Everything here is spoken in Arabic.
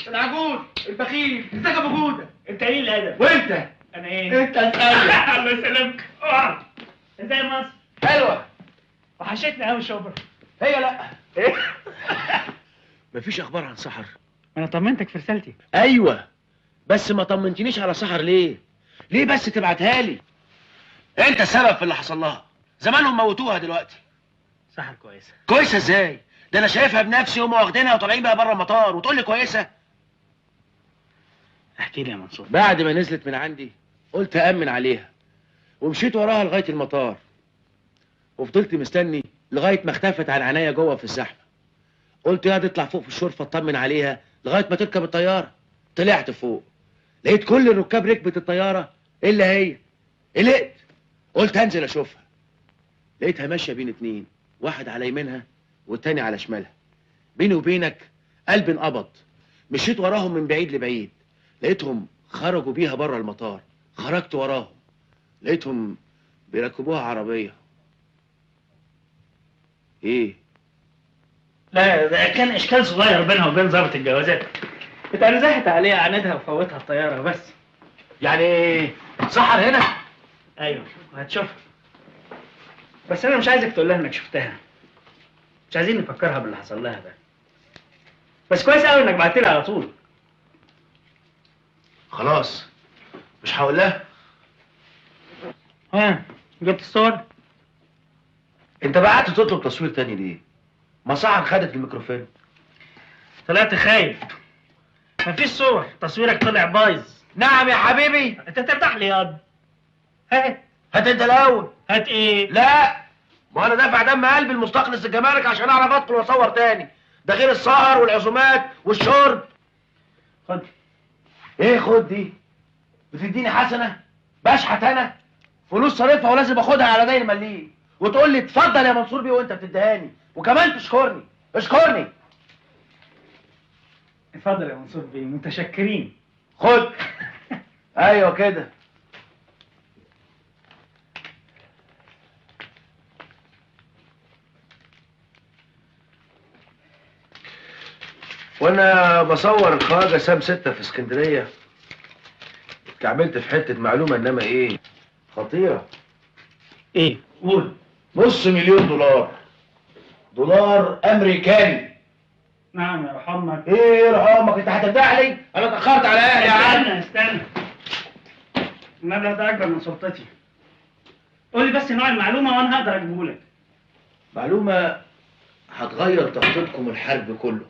العجوز البخيل، ازيك يا ابو جوده؟ انت ايه الادب؟ وانت؟ انا ايه؟ انت اسالني. الله يسلمك. اقعد. ازاي مصر؟ حلوه. وحشتني قوي شبرا. هي لا ايه؟ مفيش اخبار عن سحر. انا طمنتك في رسالتي. ايوه، بس ما طمنتنيش على سحر ليه؟ ليه بس تبعتها لي؟ انت السبب في اللي حصل لها. زمانهم موتوها دلوقتي. سحر كويسه. كويسه ازاي؟ ده انا شايفها بنفسي وهم واخدينها وطالعين بقى بره المطار وتقول لي كويسه؟ احكي لي يا منصور. بعد ما نزلت من عندي قلت أأمن عليها ومشيت وراها لغاية المطار، وفضلت مستني لغاية ما اختفت عن عينيا جوه في الزحمة. قلت يا تطلع فوق في الشرفة اطمن عليها لغاية ما تركب الطيارة. طلعت فوق لقيت كل الركاب ركبت الطيارة إلا هي. قلقت قلت هنزل أشوفها. لقيتها ماشية بين اتنين، واحد على يمينها والتاني على شمالها. بيني وبينك قلبي انقبض. مشيت وراهم من بعيد لبعيد، لقيتهم خرجوا بيها بره المطار. خرجت وراهم لقيتهم بيركبوها عربية. ايه؟ لا ده كان اشكال صغير بينها وبين ضابط الجوازات. اتنزحت عليها عندها وفوتها الطياره بس. يعني سحر هنا؟ ايوه وهتشوفها. بس انا مش عايزك تقول لها انك شفتها. مش عايزين نفكرها باللي حصل لها ده. بس كويس قوي انك بعت لي على طول. خلاص مش هقول لها. ها جبت الصور؟ انت بعت تطلب تصوير تاني ليه؟ ما سحر خدت الميكروفون. طلعت خايف. مفيش صور، تصويرك طلع بايظ. نعم يا حبيبي. انت تفتح لي ياض. هات. هات انت الاول. هات ايه؟ لا، ما انا دافع دم قلبي المستخلص الجمارك عشان اعرف ادخل واصور تاني. ده غير السهر والعزومات والشرب. خد. ايه خد دي؟ بتديني حسنه؟ بشحت انا؟ فلوس صارفها ولازم اخدها على داير مليل، وتقول لي اتفضل يا منصور بيه وانت بتديهاني، وكمان تشكرني. اشكرني. اتفضل يا منصور بيه، متشكرين. خد. ايوه كده. وانا بصور الخواجه سام 6 في اسكندريه اتكعبلت في حته معلومه، انما ايه خطيره. ايه؟ قول. $500,000. دولار امريكاني. نعم يا رحمك. ايه يرحمك؟ انت هتدعي لي؟ انا اتاخرت على اهلي يا عم. استنى. المبلغ ده اكبر من سلطتي. قول لي بس نوع المعلومه وانا هقدر اجيبه لك. معلومه هتغير تخطيطكم الحرب كله.